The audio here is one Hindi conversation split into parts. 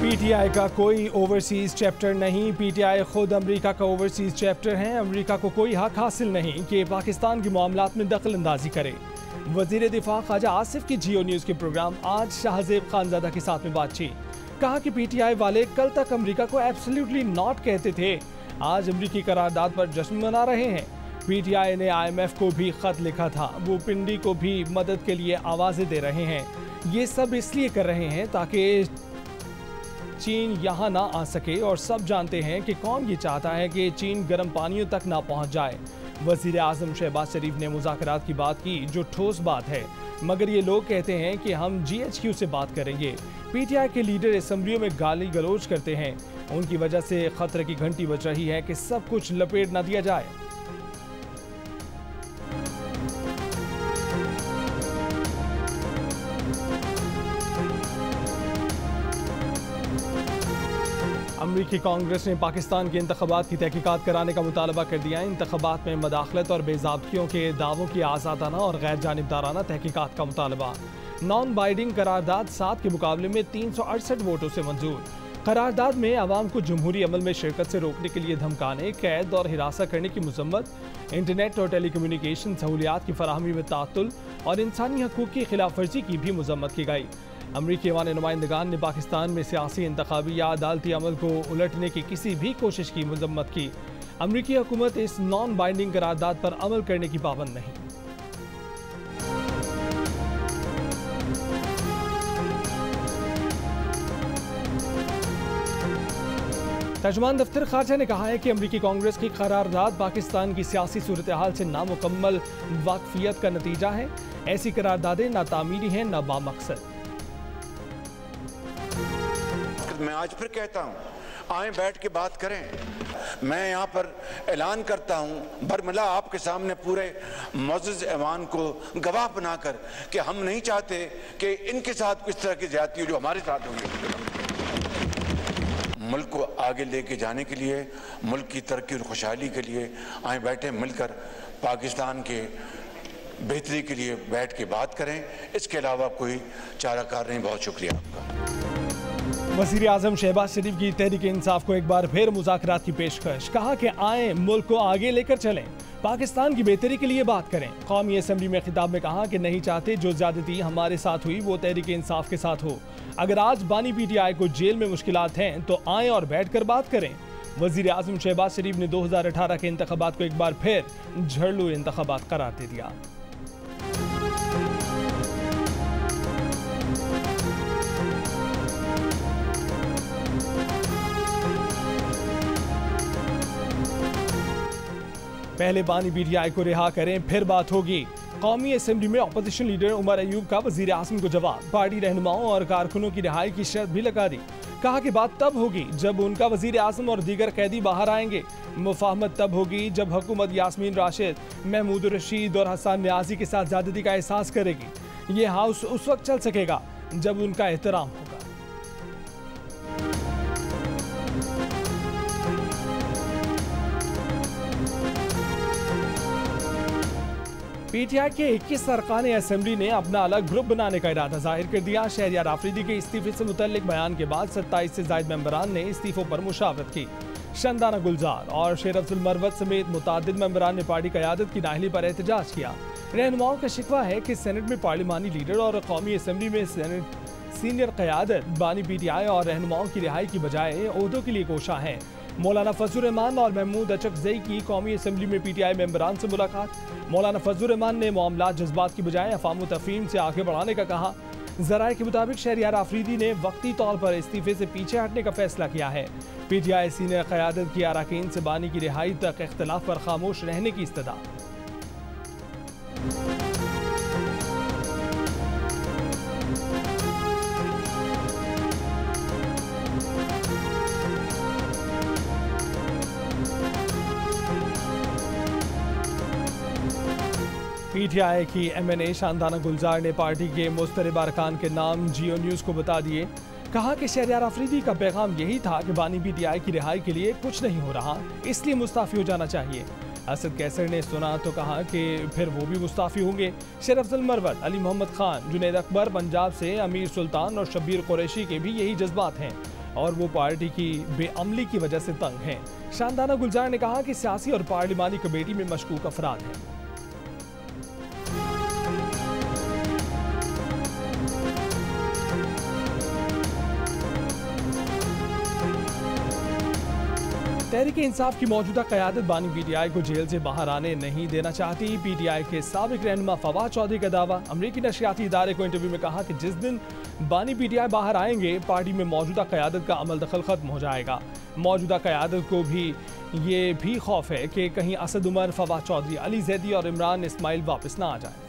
पीटीआई का कोई ओवरसीज चैप्टर नहीं। पीटीआई खुद अमेरिका का ओवरसीज चैप्टर है। अमेरिका को कोई हक हासिल नहीं कि पाकिस्तान के मामलात में दखल अंदाजी करे। वजीर दिफा ख्वाजा आसिफ की जियो न्यूज़ के प्रोग्राम आज शाहजेब खानजादा के साथ में बातचीत। कहा कि पीटीआई वाले कल तक अमेरिका को एब्सोल्युटली नॉट कहते थे, आज अमेरिकी करारदाद पर जश्न मना रहे हैं। पीटीआई ने IMF को भी खत लिखा था, वो पिंडी को भी मदद के लिए आवाज़ें दे रहे हैं। ये सब इसलिए कर रहे हैं ताकि चीन यहाँ ना आ सके, और सब जानते हैं कि कौन ये चाहता है कि चीन गर्म पानियों तक ना पहुँच जाए। वज़ीर आज़म शहबाज शरीफ ने मुज़ाकरात की बात की, जो ठोस बात है, मगर ये लोग कहते हैं कि हम GHQ से बात करेंगे। पीटीआई के लीडर असम्बलियों में गाली गलौज करते हैं, उनकी वजह से खतरे की घंटी बज रही है कि सब कुछ लपेट ना दिया जाए। अमरीकी कांग्रेस ने पाकिस्तान के इंतखाबात की तहकीकात कराने का मुतालबा कर दिया है। इंतखाबात में मदाखलत और बेज़ाब्तियों के दावों की आज़ादाना और गैर जानिबदाराना तहकीकात का मुतालबा। नॉन बाइंडिंग करारदाद 7 के मुकाबले में 368 वोटों से मंजूर। करारदाद में आवाम को जमहूरी अमल में शिरकत से रोकने के लिए धमकाने, कैद और हिरासत करने की मजम्मत, इंटरनेट और टेलीकम्युनिकेशन सहूलियात की फराहमी में तातुल और इंसानी हकूक़ की खिलाफ वर्जी की भी मजम्मत की गई। अमरीकी ऐवान नुमाइंदगान ने पाकिस्तान में सियासी, इंतखाबी या अदालती अमल को उलटने की किसी भी कोशिश की मजम्मत की। अमरीकी हुकूमत इस नॉन बाइंडिंग करारदाद पर अमल करने की पाबंद नहीं। तर्जुमान दफ्तर खारजा ने कहा है कि अमरीकी कांग्रेस की करारदाद पाकिस्तान की सियासी सूरत हाल से नामुकम्मल वाकफियत का नतीजा है। ऐसी करारदादें ना तामीरी हैं ना बामकसद। मैं आज फिर कहता हूँ, आए बैठ के बात करें। मैं यहाँ पर ऐलान करता हूँ बरमला आपके सामने पूरे मुअज़्ज़ज़ ऐवान को गवाह बनाकर कि हम नहीं चाहते कि इनके साथ किस तरह की ज़्यादती हो जो हमारे साथ हुई। मुल्क को आगे लेके जाने के लिए, मुल्क की तरक्की और खुशहाली के लिए आए बैठे मिलकर पाकिस्तान के बेहतरी के लिए बैठ के बात करें। इसके अलावा कोई चाराकार नहीं। बहुत शुक्रिया आपका। वज़ीर आज़म शहबाज शरीफ की तहरीक इंसाफ को एक बार फिर मुज़ाकरात की पेशकश। कहा कि आए मुल्क को आगे लेकर चलें, पाकिस्तान की बेहतरी के लिए बात करें। कौमी असम्बली में खिताब में कहा कि नहीं चाहते जो ज़्यादती हमारे साथ हुई वो तहरीक इंसाफ के साथ हो। अगर आज बानी PTI को जेल में मुश्किलात हैं तो आए और बैठ कर बात करें। वज़ीर आज़म शहबाज शरीफ ने 2018 के इंतखाबात को एक बार फिर झड़लू इंतखाबात करार दे दिया। पहले बानी PTI को रिहा करें, फिर बात होगी। कौमी असम्बली में अपोजिशन लीडर उमर अयूब का वज़ीर आज़म को जवाब। पार्टी रहनुमाओं और कारकुनों की रिहाई की शर्त भी लगा दी। कहा कि बात तब होगी जब उनका वज़ीर आज़म और दीगर कैदी बाहर आएंगे। मुफाहमत तब होगी जब हुकूमत यास्मीन राशिद, महमूद रशीद और हसन न्याजी के साथ ज़्यादती का एहसास करेगी। ये हाउस उस वक्त चल सकेगा जब उनका एहतराम होगा। PTI के 21 अरकान असम्बली ने अपना अलग ग्रुप बनाने का इरादा जाहिर कर दिया। शहरियार आफरीदी के इस्तीफे से मुतल्लिक बयान के बाद 27 से ज़ायद मेंबरान ने इस्तीफों पर मुशावरत की। शंदाना गुलजार और शेर अफजल मरवत समेत मुतादिद मेंबरान ने पार्टी क़यादत की नाअहली पर एहतजाज किया। रहनुमाओं का शिकवा है कि सेनेट में पार्लिमानी लीडर और कौमी असम्बली में सीनियर क़यादत बानी PTI और रहनुमाओं की रिहाई की बजाय ओहदों के लिए कोशा है। मौलाना फजलुर रहमान और महमूद अचकज़ई की कौमी असम्बली में PTI मेंबरान से मुलाकात। मौलाना फजलुर रहमान ने मामलात जज्बात की बजाय अफ़ाम व तफ़हीम से आगे बढ़ाने का कहा। ज़राए के मुताबिक शहरियार आफरीदी ने वक्ती तौर पर इस्तीफे से पीछे हटने का फैसला किया है। PTI सीनियर क़यादत की अरकान से बानी की रिहाई तक इख्तिलाफ पर खामोश रहने की इस्तदा। PTI की MNA शानदाना गुलजार ने पार्टी के मुस्तरब अरकान के नाम जियो न्यूज़ को बता दिए। कहा कि शहरियार आफरीदी का पैगाम यही था कि बानी PTI की रिहाई के लिए कुछ नहीं हो रहा, इसलिए मुस्ताफ़ी हो जाना चाहिए। असद कैसर ने सुना तो कहा कि फिर वो भी मुस्ताफ़ी होंगे। शेर अफजल मरवत, अली मोहम्मद खान, जुनैद अकबर पंजाब से, अमीर सुल्तान और शब्बीर कुरैशी के भी यही जज्बात हैं। और वो पार्टी की बेअमली की वजह से तंग हैं। शानदाना गुलजार ने कहा कि सियासी और पार्लिमानी कमेटी में मशकूक अफराद हैं। तहरीक इंसाफ की मौजूदा क़यादत बानी पीटीआई को जेल से बाहर आने नहीं देना चाहती। पीटीआई के साबिक रहनुमा फवाद चौधरी का दावा। अमरीकी नशरियाती इदारे को इंटरव्यू में कहा कि जिस दिन बानी पीटीआई बाहर आएंगे पार्टी में मौजूदा क़यादत का अमल दखल खत्म हो जाएगा। मौजूदा क़यादत को भी ये भी खौफ है कि कहीं असद उमर, फवाद चौधरी, अली जैदी और इमरान इस्माइल वापस ना आ जाए।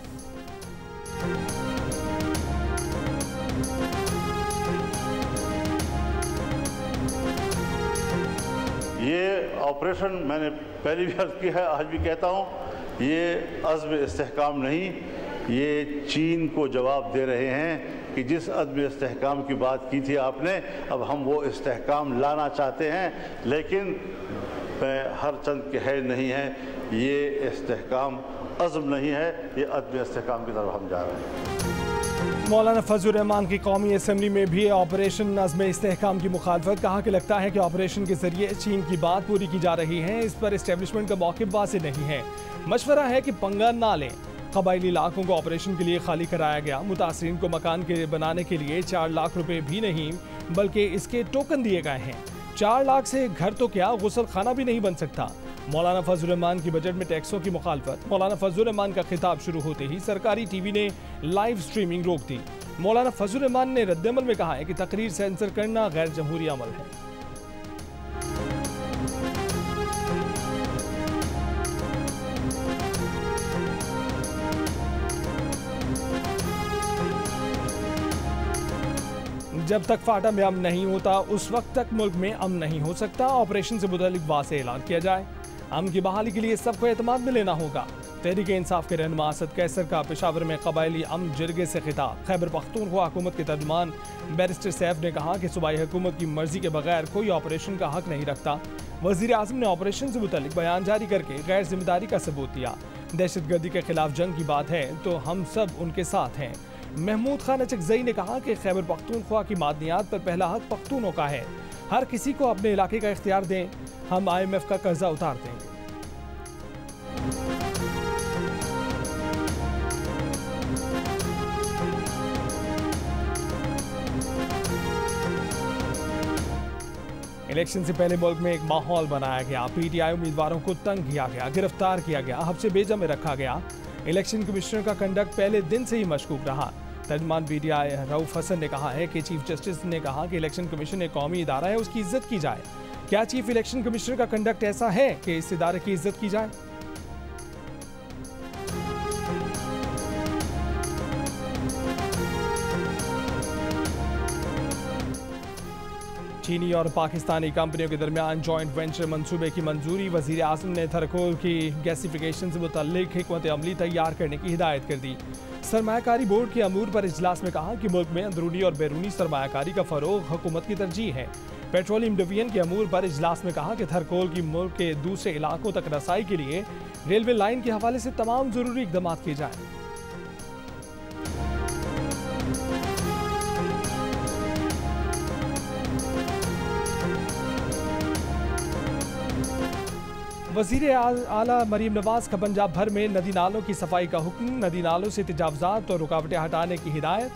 ये ऑपरेशन मैंने पहले भी अर्ज़ किया है, आज भी कहता हूँ, ये अज़्म इस्तेहकाम नहीं, ये चीन को जवाब दे रहे हैं कि जिस अज़्म इस्तेहकाम की बात की थी आपने, अब हम वो इस्तेहकाम लाना चाहते हैं, लेकिन हर चंद के है नहीं है, ये इस्तेहकाम अज़्म नहीं है, ये अज़्म इस्तेहकाम की तरफ हम जा रहे हैं। मौलाना फजलुर रहमान की कौमी असम्बली में भी ऑपरेशन नज़्म इस्तेहकाम की मुखालफत। कहा कि लगता है कि ऑपरेशन के जरिए चीन की बात पूरी की जा रही है। इस पर इस्टेब्लिशमेंट का मौक़िफ़ वाज़ेह नहीं है। मशवरा है कि पंगा ना लें। कबायली इलाकों को ऑपरेशन के लिए खाली कराया गया। मुतासरीन को मकान के बनाने के लिए 4 लाख रुपए भी नहीं बल्कि इसके टोकन दिए गए हैं। 4 लाख से घर तो क्या गुसल खाना भी नहीं बन सकता। मौलाना फजलुर रहमान की बजट में टैक्सों की मुखालफत। मौलाना फजलुर रहमान का खिताब शुरू होते ही सरकारी टीवी ने लाइव स्ट्रीमिंग रोक दी। मौलाना फजलुर रहमान ने रद्दअमल में कहा है कि तकरीर सेंसर करना गैर जमहूरी अमल है। जब तक फाटा में अमन नहीं होता उस वक्त तक मुल्क में अमन नहीं हो सकता। ऑपरेशन से मुतल्लिक वाज़ेह ऐलान किया जाए। अमन की बहाली के लिए सबको एतमाद में लेना होगा। तहरीक इंसाफ के रहनुमा असद कैसर का पेशावर में कबायली अमन जिरगे से खिताब। खैबर पख्तूनख्वा हुकूमत के तर्जुमान बैरिस्टर सैफ ने कहा कि सूबाई हुकूमत की मर्जी के बगैर कोई ऑपरेशन का हक नहीं रखता। वज़ीर आज़म ने ऑपरेशन से मुतल्लिक बयान जारी करके गैर जिम्मेदारी का सबूत दिया। दहशतगर्दी के खिलाफ जंग की बात है तो हम सब उनके साथ हैं। महमूद खान अचकज़ई ने कहा कि खैबर पख्तूनख्वा की मादनियात पर पहला हक पख्तूनों का है। हर किसी को अपने इलाके का इख्तियार दें। हम IMF का कर्जा उतार देंगे। इलेक्शन से पहले मुल्क में एक माहौल बनाया गया। PTI उम्मीदवारों को तंग किया गया, गिरफ्तार किया गया, हब्से बेजा में रखा गया। इलेक्शन कमिश्नर का कंडक्ट पहले दिन से ही मशकूक रहा। तर्जुमान PTI रऊफ हसन ने कहा है कि चीफ जस्टिस ने कहा कि इलेक्शन कमीशन एक कौमी इदारा है, उसकी इज्जत की जाए। क्या चीफ इलेक्शन कमिश्नर का कंडक्ट ऐसा है कि इस इदारे की इज्जत की जाए? चीनी और पाकिस्तानी कंपनियों के दरमियान जॉइंट वेंचर मंसूबे की मंजूरी। वजीर आज़म ने थरकोल की गैसिफिकेशन से मुतल्लिक हिकमत अमली तैयार करने की हिदायत कर दी। सरमायाकारी बोर्ड के अमूर पर इजलास में कहा कि मुल्क में अंदरूनी और बैरूनी सरमायाकारी का फरोग हुकूमत की तरजीह है। पेट्रोलियम डिवीजन के अमूर पर इजलास में कहा कि थरकोल की मुल्क के दूसरे इलाकों तक रसाई के लिए रेलवे लाइन के हवाले से तमाम जरूरी इकदाम किए जाएं। वज़ीर आला मरीम नवाज का पंजाब भर में नदी नालों की सफाई का हुक्म। नदी नालों से तजावज़ात और रुकावटें हटाने की हिदायत।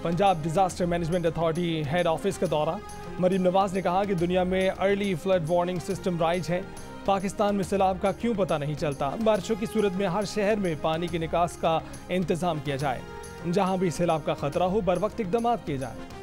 Punjab disaster management authority head office का दौरा। मरीम नवाज ने कहा कि दुनिया में early flood warning system rise है। पाकिस्तान में सैलाब का क्यों पता नहीं चलता। बारिशों की सूरत में हर शहर में पानी के निकास का इंतजाम किया जाए। जहां भी सैलाब का खतरा हो बर वक्त इकदाम किए जाए।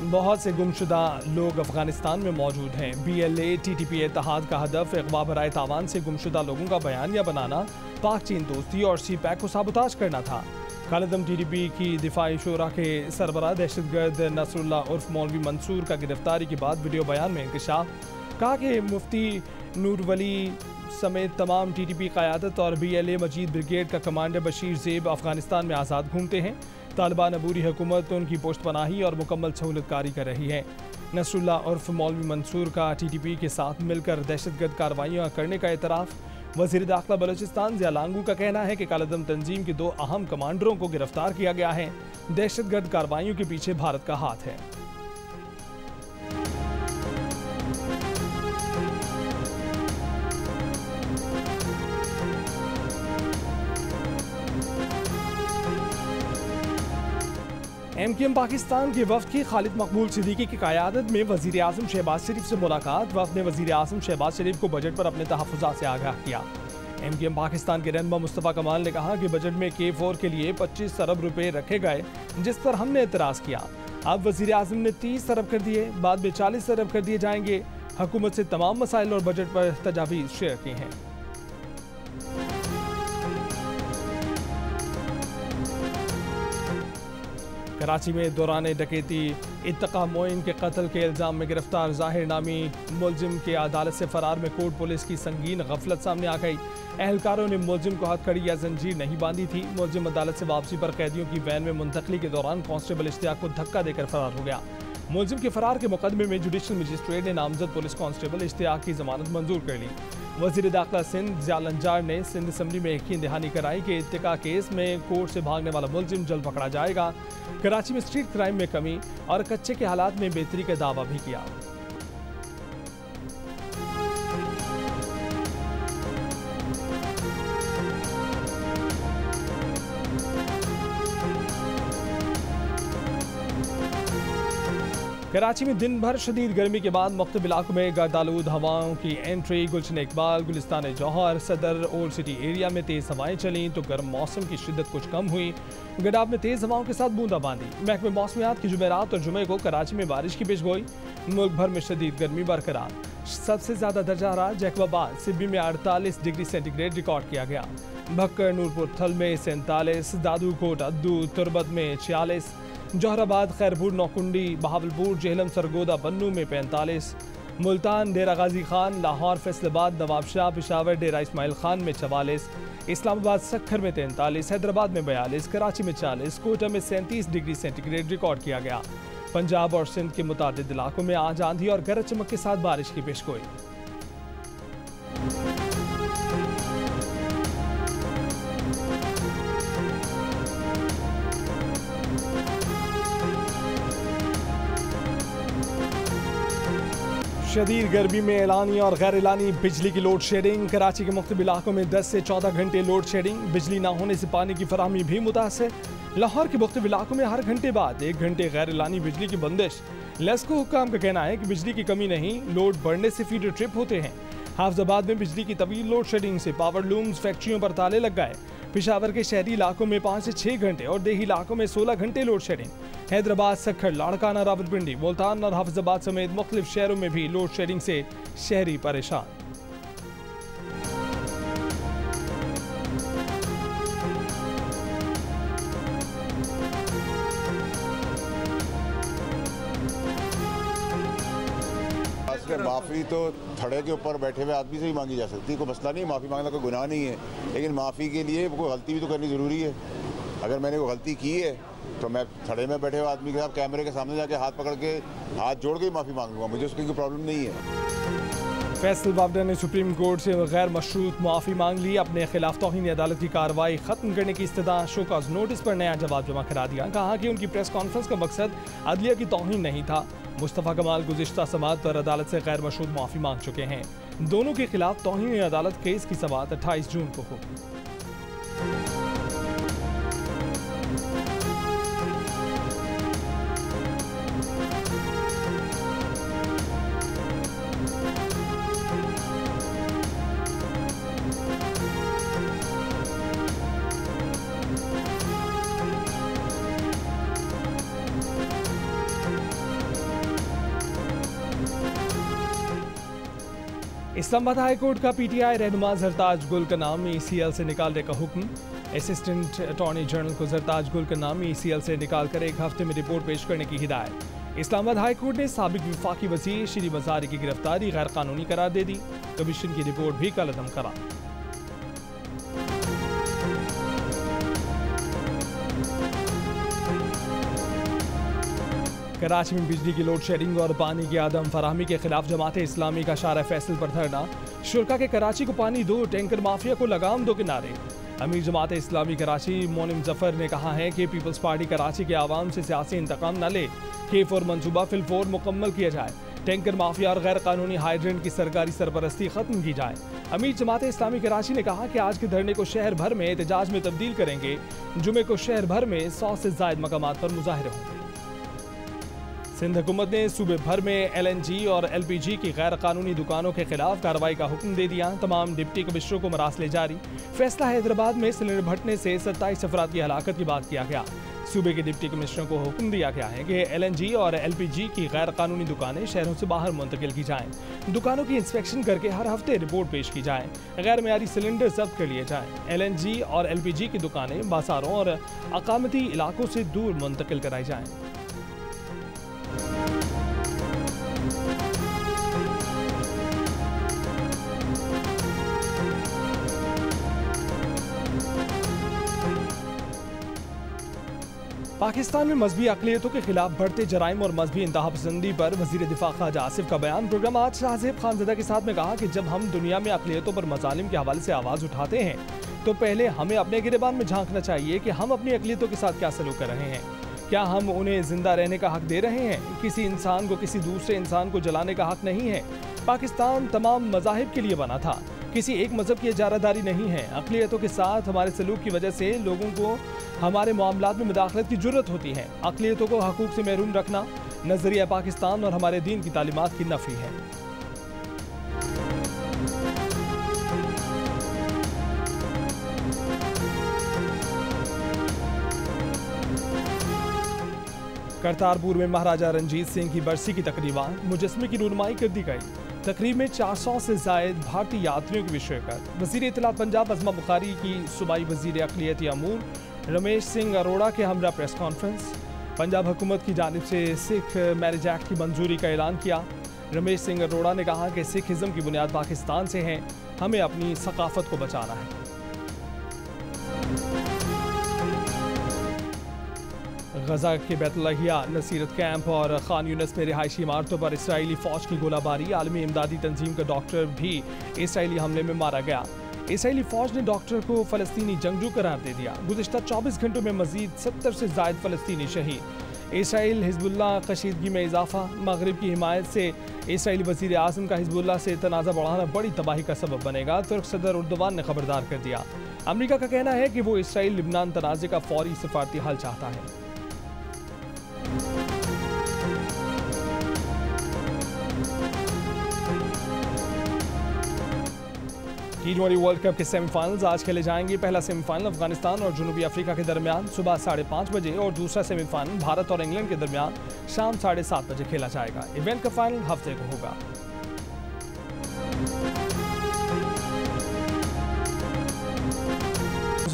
बहुत से गुमशुदा लोग अफगानिस्तान में मौजूद हैं। BLA TTP इत्तेहाद का हदफ अगवा बराए तावान से गुमशुदा लोगों का बयानिया बनाना, पाक चीन दोस्ती और CPEC को साबोताज करना था। खालिदम TTP की दिफाई शोरा के सरबराह दहशतगर्द नसरुल्लाह उर्फ मौलवी मंसूर का गिरफ्तारी के बाद वीडियो बयान में इंकशाफ। कहा कि मुफ्ती नूर वली समेत तमाम TTP क़यादत और BLA मजीद ब्रिगेड का कमांडर बशीर ज़ेब अफगानिस्तान में आज़ाद घूमते हैं। तालिबान अबूरी हुकूमत उनकी पोश्तपनाही और मुकम्मल सहूलतकारी कर रही है। नसरुल्लाह उर्फ मौलवी मंसूर का TTP के साथ मिलकर दहशतगर्द कार्रवाइयाँ करने का एतराफ़। वज़ीर दाखिला बलोचिस्तान ज़िया लांगू का कहना है कि कालादम तंजीम के 2 अहम कमांडरों को गिरफ्तार किया गया है। दहशतगर्द कार्रवाइयों के पीछे भारत का हाथ है। MKM पाकिस्तान के वफ़द की खालिद मकबूल सिद्दीकी की क़यादत में वज़ीर आज़म शहबाज शरीफ से मुलाकात। वफ़द ने वज़ीर आज़म शहबाज शरीफ को बजट पर अपने तहफ़्फ़ुज़ात से आगाह किया। MKM पाकिस्तान के रहनुमा मुस्तफ़ा कमाल ने कहा कि बजट में K4 के लिए 25 अरब रुपए रखे गए, जिस पर हमने एतराज़ किया। अब वज़ीर आज़म ने 30 अरब कर दिए, बाद में 40 अरब कर दिए जाएंगे। हुकूमत से तमाम मसाइल और बजट पर तजावीज़ शेयर की हैं। कराची में दौरान डकैती इत्तका मोइन के कत्ल के इल्ज़ाम में गिरफ्तार ज़ाहिर नामी मुलजिम के अदालत से फरार में कोर्ट पुलिस की संगीन गफलत सामने आ गई। एहलकारों ने मुलजिम को हथकड़ी या जंजीर नहीं बांधी थी। मुलजिम अदालत से वापसी पर कैदियों की वैन में मुंतकली के दौरान कांस्टेबल इश्तियाक को धक्का देकर फरार हो गया। मुलजिम के फरार के मुकदमे में जुडिशल मजिस्ट्रेट ने नामजद पुलिस कांस्टेबल इश्तियाक की जमानत मंजूर कर ली। वज़ीर दाखिला सिंध ज़िया लंजार ने सिंध असम्बली में यकीन दहानी कराई कि इत्तिका केस में कोर्ट से भागने वाला मुलजिम जल्द पकड़ा जाएगा। कराची में स्ट्रीट क्राइम में कमी और कच्चे के हालात में बेहतरी का दावा भी किया। कराची में दिन भर शदीद गर्मी के बाद मुख्तलिफ इलाकों में गर्दालूद हवाओं की एंट्री। गुलशन इकबाल, गुलिस्तान जौहर, सदर, ओल्ड सिटी एरिया में तेज़ हवाएं चलीं तो गर्म मौसम की शिद्दत कुछ कम हुई। गडाब में तेज़ हवाओं के साथ बूंदाबांदी। महकमे मौसमियात की जुमेरात और जुमे को कराची में बारिश की पेशगोई। मुल्क भर में शदीद गर्मी बरकरार। सबसे ज़्यादा दर्जा हरारत जैकबाबाद सिब्बी में 48 डिग्री सेंटीग्रेड रिकॉर्ड किया गया। भक्कर, नूरपुर थल में 47, दादूकोट, अद्दू, तुरबत में 46, जौहराबाद, खैरपुर, नौकुंडी, बहावलपुर, जेहलम, सरगोदा, बन्नू में 45, मुल्तान, डेरा गाजी खान, लाहौर, फैसलाबाद, नवाबशाह, पेशावर, डेरा इस्माइल खान में 44, इस्लामाबाद, सक्खर में 43, हैदराबाद में 42, कराची में 40, कोटा में 37 डिग्री सेंटीग्रेड रिकॉर्ड किया गया। पंजाब और सिंध के मुतादिद इलाकों में आज आंधी और गरज चमक के साथ बारिश की पेशगोई। शदीद गर्मी में एलानी और गैर एलानी बिजली की लोड शेडिंग। कराची के मुख्तलिफ इलाकों में 10 से 14 घंटे लोड शेडिंग। बिजली ना होने से पानी की फराहमी भी मुतासर। लाहौर के मुख्तलिफ इलाकों में हर घंटे बाद 1 घंटे गैर एलानी बिजली की बंदिश। लेस्को हुक्काम का कहना है कि बिजली की कमी नहीं, लोड बढ़ने से फीडर ट्रिप होते हैं। हाफिजाबाद में बिजली की तवील लोड शेडिंग से पावर लूम्स फैक्ट्रियों पर ताले लग गए। पेशावर के शहरी इलाकों में 5 से 6 घंटे और देही इलाकों में 16 घंटे लोड शेडिंग। हैदराबाद, सक्खर, लाड़काना, रावलपिंडी, मुल्तान और हाफिजाबाद समेत मुख्तलिफ शहरों में भी लोड शेडिंग से शहरी परेशान। माफ़ी तो थड़े के ऊपर बैठे हुए आदमी से ही मांगी जा सकती है, कोई मसला नहीं, माफ़ी मांगना कोई गुनाह नहीं है, लेकिन माफ़ी के लिए कोई गलती भी तो करनी ज़रूरी है। अगर मैंने कोई गलती की है तो मैं थड़े में बैठे हुए आदमी के साथ कैमरे के सामने जाके हाथ पकड़ के हाथ जोड़ के ही माफ़ी मांग लूँगा, मुझे उसकी कोई प्रॉब्लम नहीं है। फैसल वावडा ने सुप्रीम कोर्ट से गैर मशरूत मुआफ़ी मांग ली। अपने खिलाफ तौहीन अदालत की कार्रवाई ख़त्म करने की इस्तदा शोकॉज नोटिस पर नया जवाब जमा करा दिया। कहा कि उनकी प्रेस कॉन्फ्रेंस का मकसद अदलिया की तौहीन नहीं था। मुस्तफ़ा कमाल गुज़िश्ता समाअत पर अदालत से गैर मशरूत मुआफ़ी मांग चुके हैं। दोनों के खिलाफ तौहीन अदालत केस की समाअत 28 जून को होगी। इस्लामाबाद हाई कोर्ट का PTI रहनुमा जरताज गुल का नाम ECL से निकालने का हुक्म। असिस्टेंट अटॉर्नी जनरल को जरताज गुल का नाम ECL से निकाल कर 1 हफ्ते में रिपोर्ट पेश करने की हिदायत। इस्लामाबाद हाई कोर्ट ने साबिक वफाकी वज़ीर श्री मज़ारी की गिरफ्तारी गैर कानूनी करार दे दी। कमीशन की रिपोर्ट भी कलअदम करा। कराची में बिजली की लोड शेडिंग और पानी की आदम फराहमी के खिलाफ जमात इस्लामी का शारा फैसल पर धरना। शुरा के कराची को पानी दो, टैंकर माफिया को लगाम दो के नारे। अमीर जमात इस्लामी कराची मोनिम जफर ने कहा है कि पीपल्स पार्टी कराची के आवाम से सियासी इंतकाम न ले, केफ और मनसूबा फिलफौर मुकम्मल किया जाए, टैंकर माफिया और गैर कानूनी हाइड्रेंट की सरकारी सरपरस्ती खत्म की जाए। अमीर जमात इस्लामी कराची ने कहा कि आज के धरने को शहर भर में एहतजाज में तब्दील करेंगे। जुमे को शहर भर में 100 से ज्यादा मकामात पर मुजाहिरे होंगे। सिंध हुकूमत ने सूबे भर में LNG और LPG की गैर कानूनी दुकानों के खिलाफ कार्रवाई का हुक्म दे दिया। तमाम डिप्टी कमिश्नरों को मरासले जारी। फैसला हैदराबाद में सिलेंडर भटने से 27 अफराद की हलाकत की बात किया गया। सूबे के डिप्टी कमिश्नरों को हुक्म दिया गया है कि LNG और LPG की गैर कानूनी दुकानें शहरों से बाहर मुंतकिल की जाएं। दुकानों की इंस्पेक्शन करके हर हफ्ते रिपोर्ट पेश की जाए। गैर मेयारी सिलेंडर जब्त कर लिए जाएं। LNG और LPG की दुकानें बाजारों और अकामती इलाकों से दूर मुंतकिल कराई जाएं। पाकिस्तान में मजहबी अक़लियतों के खिलाफ बढ़ते जराइम और मजहबी इंतहापसंदी पर वज़ीर दिफा ख्वाजा आसिफ का बयान। प्रोग्राम आज शाहज़ेब खानज़दा के साथ में कहा कि जब हम दुनिया में अक़लियतों पर मज़ालिम के हवाले से आवाज़ उठाते हैं तो पहले हमें अपने गिरेबान में झांकना चाहिए कि हम अपनी अक़लियतों के साथ क्या सलूक कर रहे हैं। क्या हम उन्हें जिंदा रहने का हक दे रहे हैं? किसी इंसान को किसी दूसरे इंसान को जलाने का हक नहीं है। पाकिस्तान तमाम मज़ाहिब के लिए बना था, किसी एक मज़हब की इजारादारी नहीं है। अक़लियतों के साथ हमारे सलूक की वजह से लोगों को हमारे मामलात में मुदाखलत की ज़रूरत होती है। अक़लियतों को हकूक़ से महरूम रखना नज़रिया पाकिस्तान और हमारे दीन की तालीमात की नफ़ी है। करतारपुर में महाराजा रंजीत सिंह की बरसी की तकरीबान मुजस्मे की रुनमाई कर दी गई। तकरीब में 400 से जायद भारतीय यात्रियों की भी शिरकत। वज़ीर इत्तलात पंजाब अज़मा बुखारी की सूबाई वज़ीर अक़लियती अमूर रमेश सिंह अरोड़ा के हमरा प्रेस कॉन्फ्रेंस। पंजाब हुकूमत की जानिब से सिख मैरिज एक्ट की मंजूरी का ऐलान किया। रमेश सिंह अरोड़ा ने कहा कि सिखिज़म की बुनियाद पाकिस्तान से है, हमें अपनी सकाफत को बचाना है। गजा के बैतुल्लाहिया नसीरत कैंप और खान यूनिस में रिहायशी इमारतों पर इसराइली फौज की गोलाबारी। आलमी इमदादी तंजीम का डॉक्टर भी इसराइली हमले में मारा गया। इसराइली फौज ने डॉक्टर को फ़लस्तीनी जंगजू करार दे दिया। गुज़िश्ता 24 घंटों में मजीद 70 से ज़ायद फ़लस्तीनी शहीद। इसराइल हिज़्बुल्लाह कशीदगी में इजाफा। मगरिब की हिमायत से इसराइली वज़ीर आज़म का हिज़्बुल्लाह से तनाज़ा बढ़ाना बड़ी तबाही का सबब बनेगा। तुर्क सदर उर्दवान ने खबरदार कर दिया। अमरीका का कहना है कि वो इसराइल लिबनान तनाज़े का फौरी सफारती हल चाहता है। T20 वर्ल्ड कप के सेमीफाइनल्स आज खेले जाएंगे। पहला सेमीफाइनल अफगानिस्तान और जनूबी अफ्रीका के दरमियान सुबह 5:30 बजे और दूसरा सेमीफाइनल भारत और इंग्लैंड के दरमियान शाम 7:30 बजे खेला जाएगा। इवेंट का फाइनल हफ्ते को होगा।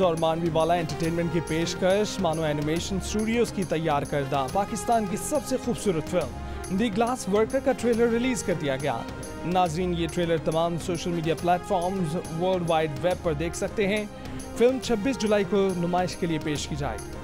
और मानवी वाला एंटरटेनमेंट की पेशकश मानो एनिमेशन स्टूडियोज की तैयार करदा पाकिस्तान की सबसे खूबसूरत फिल्म द ग्लास वर्कर का ट्रेलर रिलीज कर दिया गया। नाजरीन, ये ट्रेलर तमाम social media platforms world wide web पर देख सकते हैं। फिल्म 26 जुलाई को नुमाइश के लिए पेश की जाएगी।